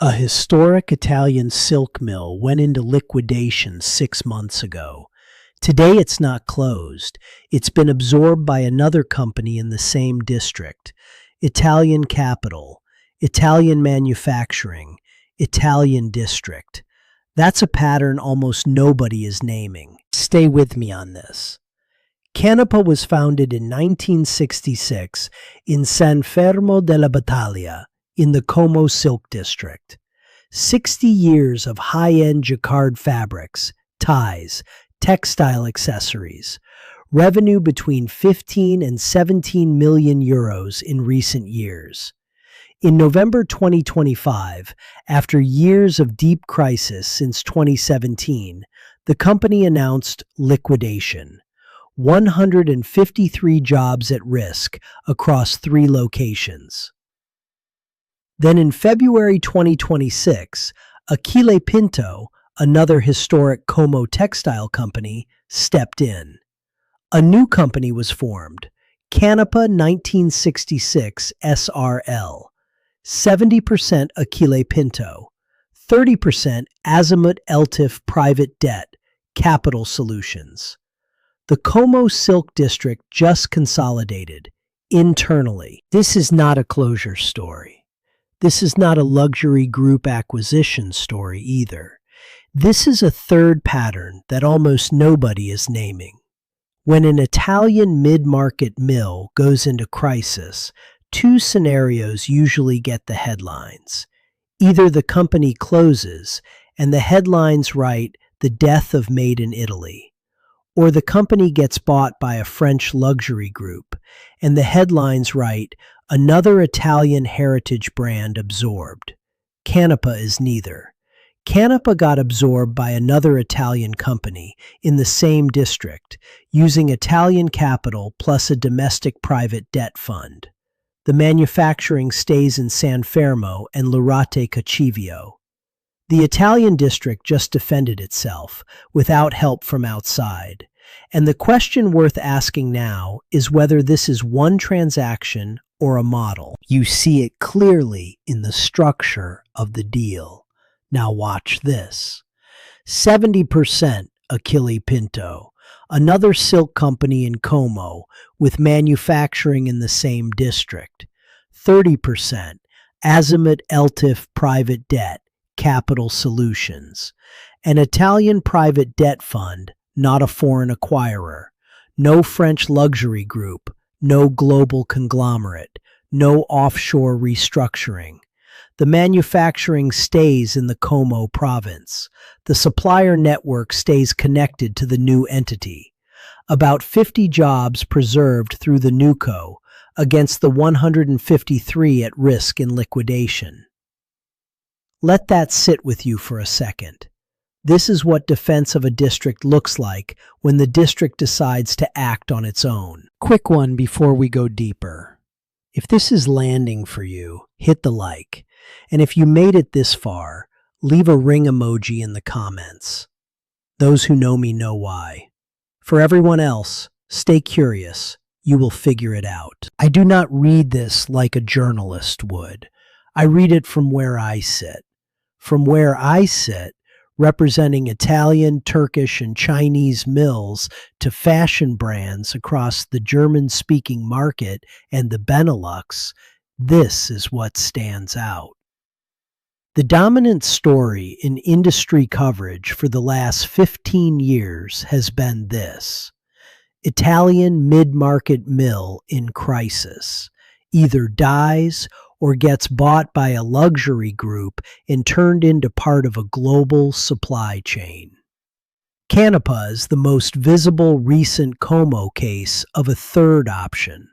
A historic Italian silk mill went into liquidation 6 months ago. Today it's not closed. It's been absorbed by another company in the same district. Italian capital, Italian manufacturing, Italian district. That's a pattern almost nobody is naming. Stay with me on this. Canepa was founded in 1966 in San Fermo della Battaglia, in the Como Silk District. 60 years of high-end jacquard fabrics, ties, textile accessories. Revenue between 15 and 17 million euros in recent years. In November 2025, after years of deep crisis since 2017, the company announced liquidation. 153 jobs at risk across 3 locations. Then in February 2026, Achille Pinto, another historic Como textile company, stepped in. A new company was formed, Canepa 1966 S.r.l. 70% Achille Pinto, 30% Azimut Eltif Private Debt, Capital Solutions. The Como Silk District just consolidated internally. This is not a closure story. This is not a luxury group acquisition story either. This is a third pattern that almost nobody is naming. When an Italian mid-market mill goes into crisis, 2 scenarios usually get the headlines. Either the company closes and the headlines write "The Death of Made in Italy," or the company gets bought by a French luxury group and the headlines write "Another Italian heritage brand absorbed." Canepa is neither. Canepa got absorbed by another Italian company in the same district, using Italian capital plus a domestic private debt fund. The manufacturing stays in San Fermo and Laurate Cacivio. The Italian district just defended itself, without help from outside. And the question worth asking now is whether this is one transaction or a model. You see it clearly in the structure of the deal. Now watch this. 70% Achille Pinto, another silk company in Como with manufacturing in the same district. 30% Azimut Eltif Private Debt, Capital Solutions. An Italian private debt fund, not a foreign acquirer. No French luxury group. No global conglomerate. No offshore restructuring. The manufacturing stays in the Como province. The supplier network stays connected to the new entity. About 50 jobs preserved through the NewCo against the 153 at risk in liquidation. Let that sit with you for a second. This is what defense of a district looks like when the district decides to act on its own. Quick one before we go deeper. If this is landing for you, hit the like. And if you made it this far, leave a ring emoji in the comments. Those who know me know why. For everyone else, stay curious. You will figure it out. I do not read this like a journalist would. I read it from where I sit. From where I sit, representing Italian, Turkish, and Chinese mills to fashion brands across the German-speaking market and the Benelux, this is what stands out. The dominant story in industry coverage for the last 15 years has been this: Italian mid-market mill in crisis, either dies or gets bought by a luxury group and turned into part of a global supply chain. Canepa is the most visible recent Como case of a third option,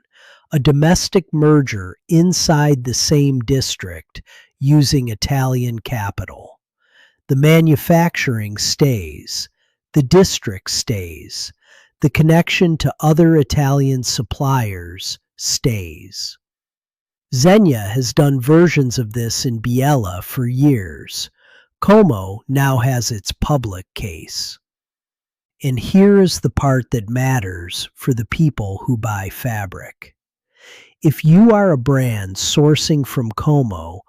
a domestic merger inside the same district using Italian capital. The manufacturing stays, the district stays, the connection to other Italian suppliers stays. Zegna has done versions of this in Biella for years. Como now has its public case. And here is the part that matters for the people who buy fabric. If you are a brand sourcing from Como,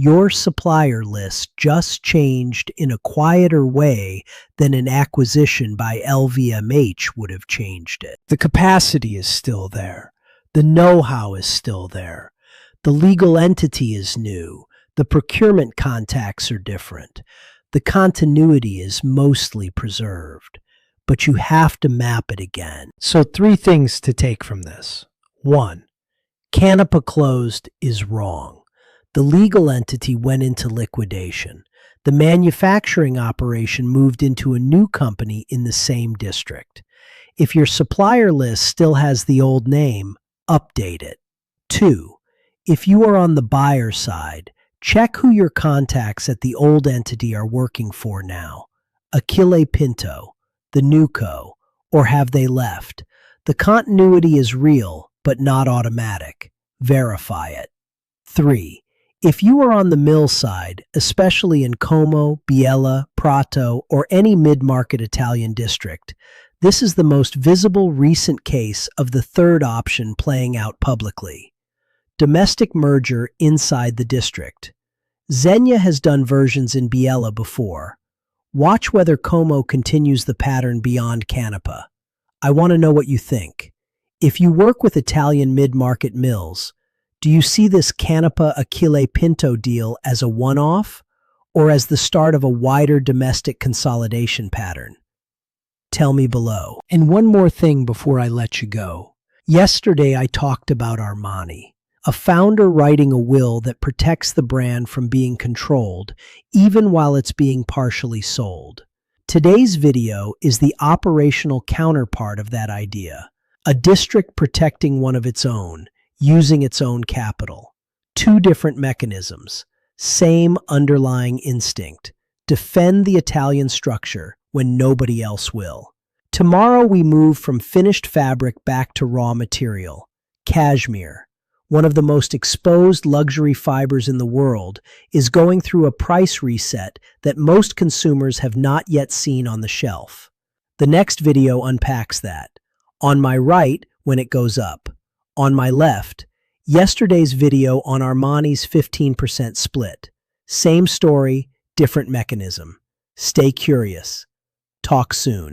Your supplier list just changed in a quieter way than an acquisition by LVMH would have changed it. The capacity is still there. The know-how is still there. The legal entity is new. The procurement contacts are different. The continuity is mostly preserved. But you have to map it again. So 3 things to take from this. 1. Canepa closed is wrong. The legal entity went into liquidation. The manufacturing operation moved into a new company in the same district. If your supplier list still has the old name, update it. 2. If you are on the buyer side, check who your contacts at the old entity are working for now. Achille Pinto, the new co, or have they left? The continuity is real, but not automatic. Verify it. 3. If you are on the mill side, especially in Como, Biella, Prato, or any mid-market Italian district, this is the most visible recent case of the third option playing out publicly. Domestic merger inside the district. Zegna has done versions in Biella before. Watch whether Como continues the pattern beyond Canepa. I want to know what you think. If you work with Italian mid-market mills, do you see this Canepa Achille Pinto deal as a one-off or as the start of a wider domestic consolidation pattern? Tell me below. And one more thing before I let you go. Yesterday I talked about Armani, a founder writing a will that protects the brand from being controlled even while it's being partially sold. Today's video is the operational counterpart of that idea, a district protecting one of its own, using its own capital. 2 different mechanisms, same underlying instinct. Defend the Italian structure when nobody else will. Tomorrow we move from finished fabric back to raw material. Cashmere, one of the most exposed luxury fibers in the world, is going through a price reset that most consumers have not yet seen on the shelf. The next video unpacks that. On my right, when it goes up. On my left, yesterday's video on Armani's 15% split. Same story, different mechanism. Stay curious. Talk soon.